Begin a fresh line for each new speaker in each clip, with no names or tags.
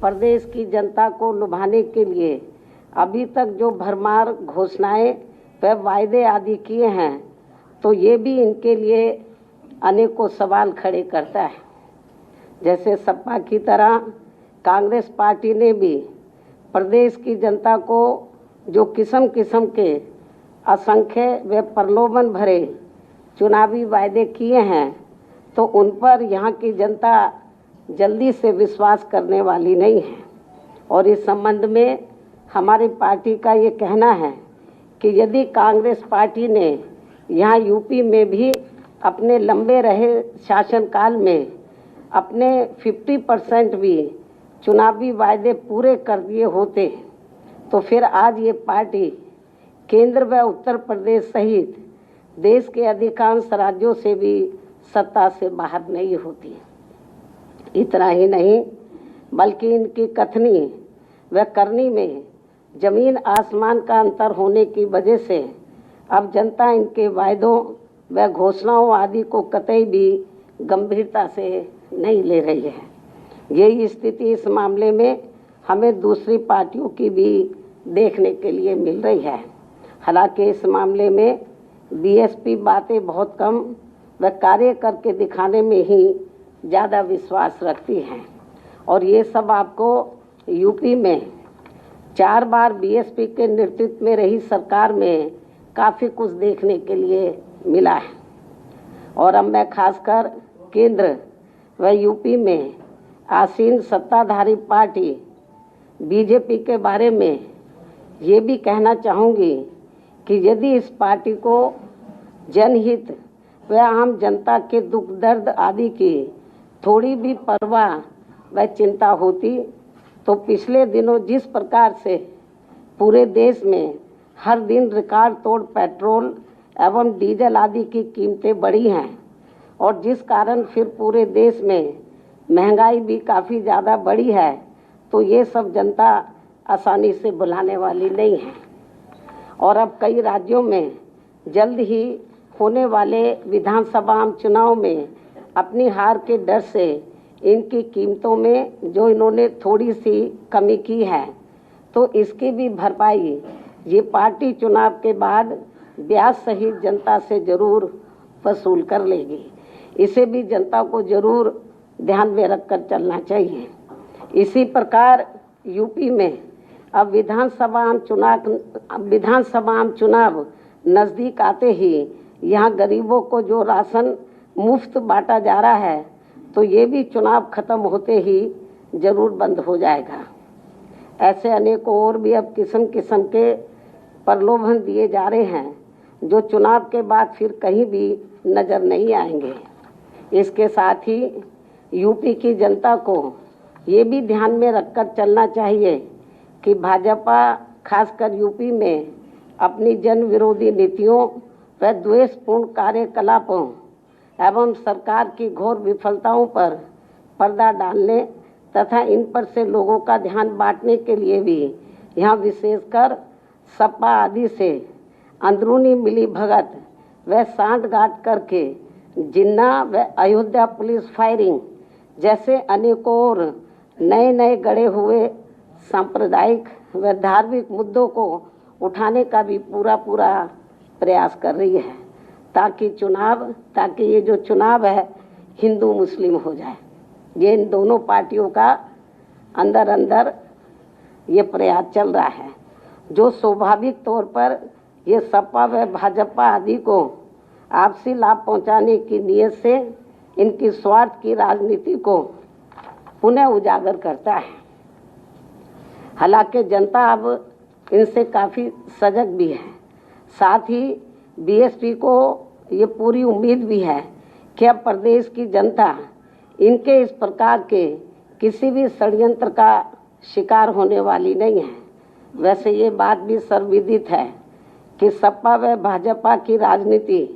प्रदेश की जनता को लुभाने के लिए अभी तक जो भरमार घोषणाएं व वायदे आदि किए हैं, तो ये भी इनके लिए अनेकों सवाल खड़े करता है। जैसे सपा की तरह कांग्रेस पार्टी ने भी प्रदेश की जनता को जो किस्म किस्म के असंख्य व प्रलोभन भरे चुनावी वायदे किए हैं, तो उन पर यहाँ की जनता जल्दी से विश्वास करने वाली नहीं है। और इस संबंध में हमारी पार्टी का ये कहना है कि यदि कांग्रेस पार्टी ने यहाँ यूपी में भी अपने लंबे रहे शासनकाल में अपने 50% भी चुनावी वायदे पूरे कर दिए होते, तो फिर आज ये पार्टी केंद्र व उत्तर प्रदेश सहित देश के अधिकांश राज्यों से भी सत्ता से बाहर नहीं होती। इतना ही नहीं, बल्कि इनकी कथनी व करनी में जमीन आसमान का अंतर होने की वजह से अब जनता इनके वायदों व घोषणाओं आदि को कतई भी गंभीरता से नहीं ले रही है। यही स्थिति इस मामले में हमें दूसरी पार्टियों की भी देखने के लिए मिल रही है। हालांकि इस मामले में बीएसपी बातें बहुत कम व कार्य करके दिखाने में ही ज़्यादा विश्वास रखती हैं। और ये सब आपको यूपी में 4 बार बीएसपी के नेतृत्व में रही सरकार में काफ़ी कुछ देखने के लिए मिला है। और अब मैं खासकर केंद्र व यूपी में आसीन सत्ताधारी पार्टी बीजेपी के बारे में ये भी कहना चाहूँगी कि यदि इस पार्टी को जनहित व आम जनता के दुख दर्द आदि की थोड़ी भी परवाह व चिंता होती, तो पिछले दिनों जिस प्रकार से पूरे देश में हर दिन रिकॉर्ड तोड़ पेट्रोल एवं डीजल आदि की कीमतें बढ़ी हैं और जिस कारण फिर पूरे देश में महंगाई भी काफ़ी ज़्यादा बढ़ी है, तो ये सब जनता आसानी से भुलाने वाली नहीं है। और अब कई राज्यों में जल्द ही होने वाले विधानसभा चुनाव में अपनी हार के डर से इनकी कीमतों में जो इन्होंने थोड़ी सी कमी की है, तो इसकी भी भरपाई ये पार्टी चुनाव के बाद ब्याज सहित जनता से ज़रूर वसूल कर लेगी। इसे भी जनता को ज़रूर ध्यान में रखकर चलना चाहिए। इसी प्रकार यूपी में अब विधानसभा चुनाव नज़दीक आते ही यहाँ गरीबों को जो राशन मुफ्त बांटा जा रहा है, तो ये भी चुनाव खत्म होते ही ज़रूर बंद हो जाएगा। ऐसे अनेकों और भी अब किस्म किस्म के प्रलोभन दिए जा रहे हैं, जो चुनाव के बाद फिर कहीं भी नज़र नहीं आएंगे। इसके साथ ही यूपी की जनता को ये भी ध्यान में रखकर चलना चाहिए कि भाजपा खासकर यूपी में अपनी जन विरोधी नीतियों व द्वेषपूर्ण कार्यकलापों एवं सरकार की घोर विफलताओं पर पर्दा डालने तथा इन पर से लोगों का ध्यान बांटने के लिए भी यहाँ विशेषकर सपा आदि से अंदरूनी मिलीभगत व सांठगांठ करके जिन्ना व अयोध्या पुलिस फायरिंग जैसे अनेकों और नए गढ़े हुए सांप्रदायिक व धार्मिक मुद्दों को उठाने का भी पूरा प्रयास कर रही है, ताकि ये जो चुनाव है हिंदू मुस्लिम हो जाए। ये इन दोनों पार्टियों का अंदर ये प्रयास चल रहा है, जो स्वाभाविक तौर पर ये सपा व भाजपा आदि को आपसी लाभ पहुंचाने की नीयत से इनकी स्वार्थ की राजनीति को पुनः उजागर करता है। हालांकि जनता अब इनसे काफ़ी सजग भी है। साथ ही बीएसपी को ये पूरी उम्मीद भी है कि अब प्रदेश की जनता इनके इस प्रकार के किसी भी षड्यंत्र का शिकार होने वाली नहीं है। वैसे ये बात भी सर्वविदित है कि सपा व भाजपा की राजनीति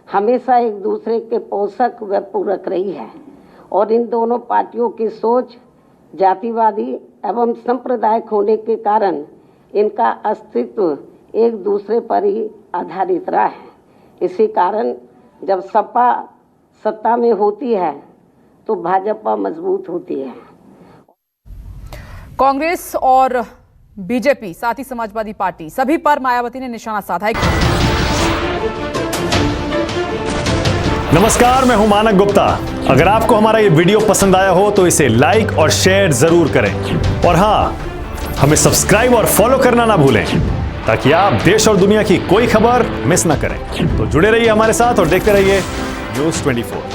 हमेशा एक दूसरे के पोषक व पूरक रही है और इन दोनों पार्टियों की सोच जातिवादी एवं सांप्रदायिक होने के कारण इनका अस्तित्व एक दूसरे पर ही आधारित रहा है। इसी कारण जब सपा सत्ता में होती है तो भाजपा मजबूत होती है।
कांग्रेस और बीजेपी साथ ही समाजवादी पार्टी सभी पर मायावती ने निशाना साधा है।
नमस्कार, मैं हूं मानक गुप्ता। अगर आपको हमारा ये वीडियो पसंद आया हो तो इसे लाइक और शेयर जरूर करें और हां, हमें सब्सक्राइब और फॉलो करना ना भूलें ताकि आप देश और दुनिया की कोई खबर मिस ना करें। तो जुड़े रहिए हमारे साथ और देखते रहिए न्यूज़ 24।